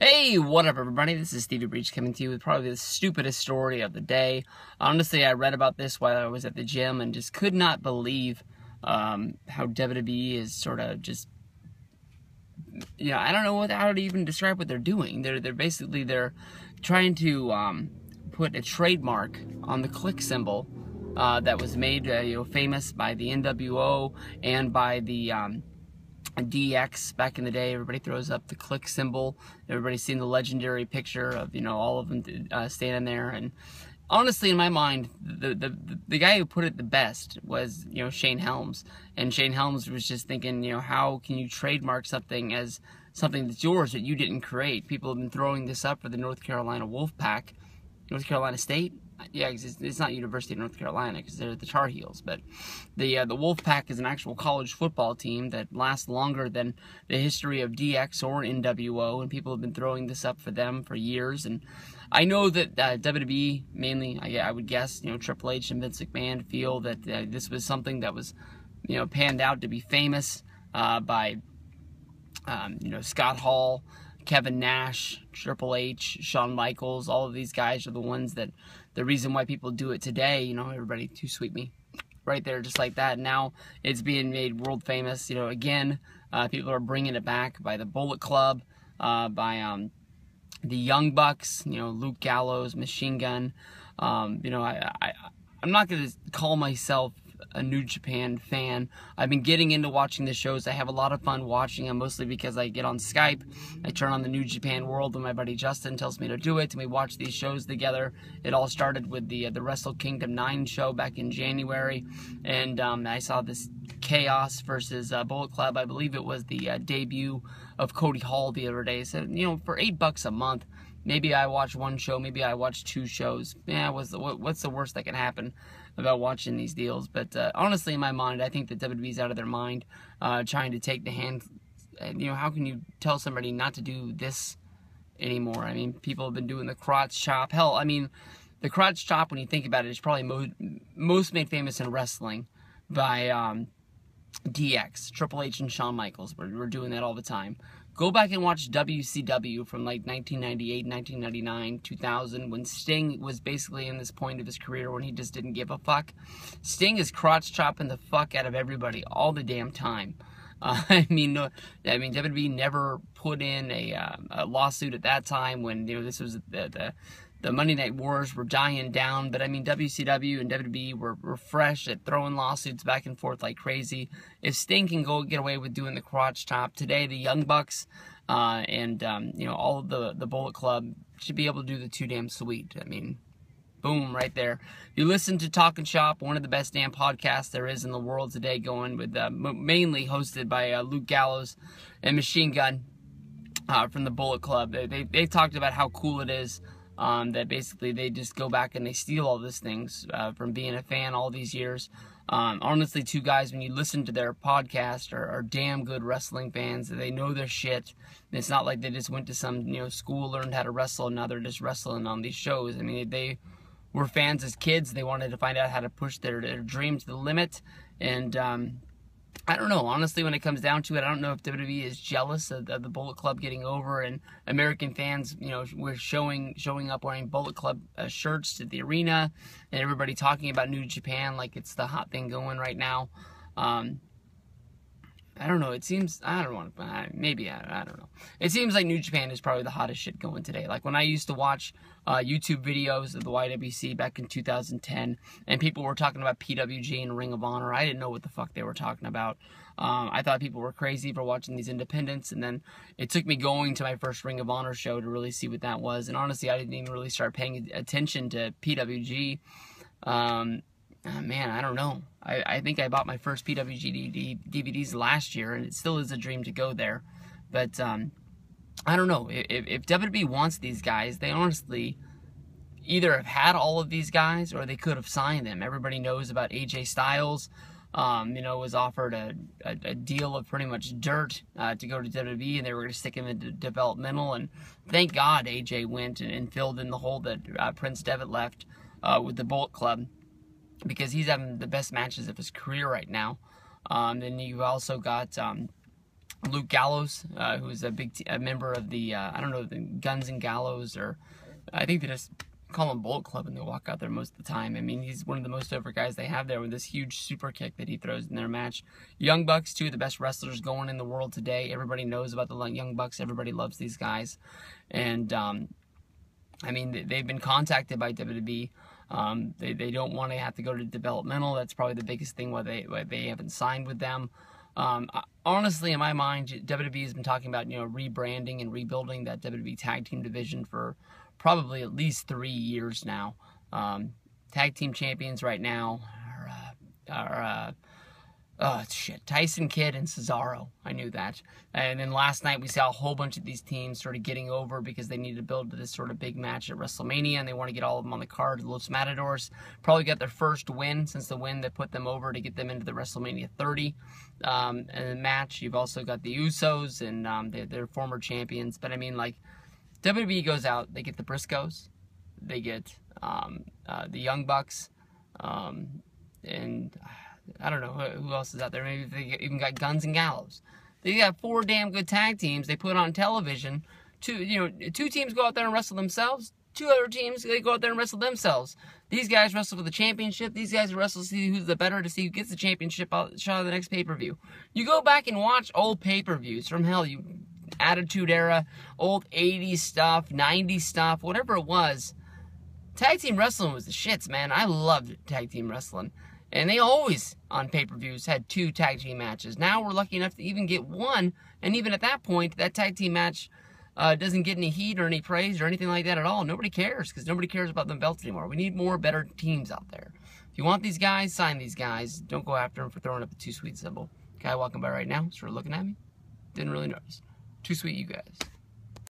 Hey, what up everybody? This is Stevie Breach coming to you with probably the stupidest story of the day. Honestly, I read about this while I was at the gym and just could not believe how WWE is sort of just, I don't know how to even describe what they're doing. They're trying to put a trademark on the click symbol that was made famous by the NWO and by the DX back in the day. Everybody throws up the click symbol. Everybody's seen the legendary picture of all of them standing there. And honestly, in my mind, the guy who put it the best was Shane Helms. And Shane Helms was just thinking, how can you trademark something as something that's yours that you didn't create? People have been throwing this up for the North Carolina Wolfpack, North Carolina State. Yeah, it's not University of North Carolina because they're the Tar Heels, but the Wolfpack is an actual college football team that lasts longer than the history of DX or NWO, and people have been throwing this up for them for years. And I know that WWE, mainly, I would guess, Triple H and Vince McMahon feel that this was something that was, panned out to be famous by, Scott Hall, Kevin Nash, Triple H, Shawn Michaels. All of these guys are the ones that, the reason why people do it today. Everybody too sweet me right there, just like that. Now it's being made world famous. Again, people are bringing it back by the Bullet Club, by the Young Bucks, Luke Gallows, Machine Gun. I'm not going to call myself a New Japan fan. I've been getting into watching the shows. I have a lot of fun watching them, mostly because I get on Skype. I turn on the New Japan World when my buddy Justin tells me to do it, and we watch these shows together. It all started with the Wrestle Kingdom 9 show back in January, and I saw this Chaos versus Bullet Club. I believe it was the debut of Cody Hall the other day. So, for $8 a month, maybe I watch one show, maybe I watch two shows. Yeah, what's the worst that can happen about watching these deals? But honestly, in my mind, I think that WWE's out of their mind, trying to take the hand. How can you tell somebody not to do this anymore? I mean, people have been doing the crotch chop. Hell, I mean, the crotch chop, when you think about it, is probably most made famous in wrestling by DX, Triple H, and Shawn Michaels. We're doing that all the time. Go back and watch WCW from like 1998, 1999, 2000, when Sting was basically in this point of his career when he just didn't give a fuck. Sting is crotch chopping the fuck out of everybody all the damn time. WWE never put in a lawsuit at that time when this was the Monday Night Wars were dying down, but WCW and WWE were fresh at throwing lawsuits back and forth like crazy. If Sting can go get away with doing the crotch chop today, the Young Bucks and all of the Bullet Club should be able to do the Too Damn Sweet. Boom, right there. You listen to Talkin' Shop, one of the best damn podcasts there is in the world today, going with mainly hosted by Luke Gallows and Machine Gun from the Bullet Club. They talked about how cool it is. That basically they just go back and they steal all these things from being a fan all these years. Honestly, two guys, when you listen to their podcast, are damn good wrestling fans. They know their shit. It's not like they just went to some school, learned how to wrestle, and now they're just wrestling on these shows. They were fans as kids. They wanted to find out how to push their dream to the limit. And I don't know, honestly, when it comes down to it, I don't know if WWE is jealous of the Bullet Club getting over, and American fans, we're showing up wearing Bullet Club shirts to the arena, and everybody talking about New Japan like it's the hot thing going right now. I don't know, it seems, I don't want to, maybe, I don't know. It seems like New Japan is probably the hottest shit going today. Like when I used to watch YouTube videos of the YWC back in 2010, and people were talking about PWG and Ring of Honor, I didn't know what the fuck they were talking about. I thought people were crazy for watching these independents, and then it took me going to my first Ring of Honor show to really see what that was. And honestly, I didn't even really start paying attention to PWG. Man, I don't know. I think I bought my first PWG DVDs last year, and it still is a dream to go there. But I don't know. If WWE wants these guys, they honestly either have had all of these guys or they could have signed them. Everybody knows about AJ Styles. Was offered a deal of pretty much dirt to go to WWE, and they were going to stick him into developmental. And thank God AJ went and filled in the hole that Prince Devitt left with the Bullet Club, because he's having the best matches of his career right now. Then you've also got Luke Gallows, who's a member of the, I don't know, the Guns and Gallows, or I think they just call him Bullet Club and they walk out there most of the time. I mean, he's one of the most over guys they have there with this huge super kick that he throws in their match. Young Bucks, two of the best wrestlers going in the world today. Everybody knows about the Young Bucks. Everybody loves these guys. And, I mean, they've been contacted by WWE. They don't want to have to go to developmental. That's probably the biggest thing why they haven't signed with them. Honestly, in my mind, WWE has been talking about, rebranding and rebuilding that WWE tag team division for probably at least 3 years now. Tag team champions right now are Tyson Kidd and Cesaro. I knew that. And then last night we saw a whole bunch of these teams sort of getting over because they need to build this sort of big match at WrestleMania, and they want to get all of them on the card. Los Matadors probably got their first win since the win that put them over to get them into the WrestleMania 30 match. You've also got the Usos, and they're former champions. But I mean, like, WWE goes out, they get the Briscoes, they get the Young Bucks, and I don't know who else is out there. Maybe they even got Guns and Gallows. They got 4 damn good tag teams they put on television. Two teams go out there and wrestle themselves. 2 other teams, they go out there and wrestle themselves. These guys wrestle for the championship. These guys wrestle to see who's the better, to see who gets the championship shot of the next pay-per-view. You go back and watch old pay-per-views from hell, Attitude Era, old 80s stuff, 90s stuff, whatever it was. Tag team wrestling was the shits, man. I loved tag team wrestling. And they always, on pay-per-views, had 2 tag team matches. Now we're lucky enough to even get 1. And even at that point, that tag team match doesn't get any heat or any praise or anything like that at all. Nobody cares, because nobody cares about them belts anymore. We need more better teams out there. If you want these guys, sign these guys. Don't go after them for throwing up the Too Sweet symbol. Guy walking by right now, sort of looking at me. Didn't really notice. Too sweet, you guys.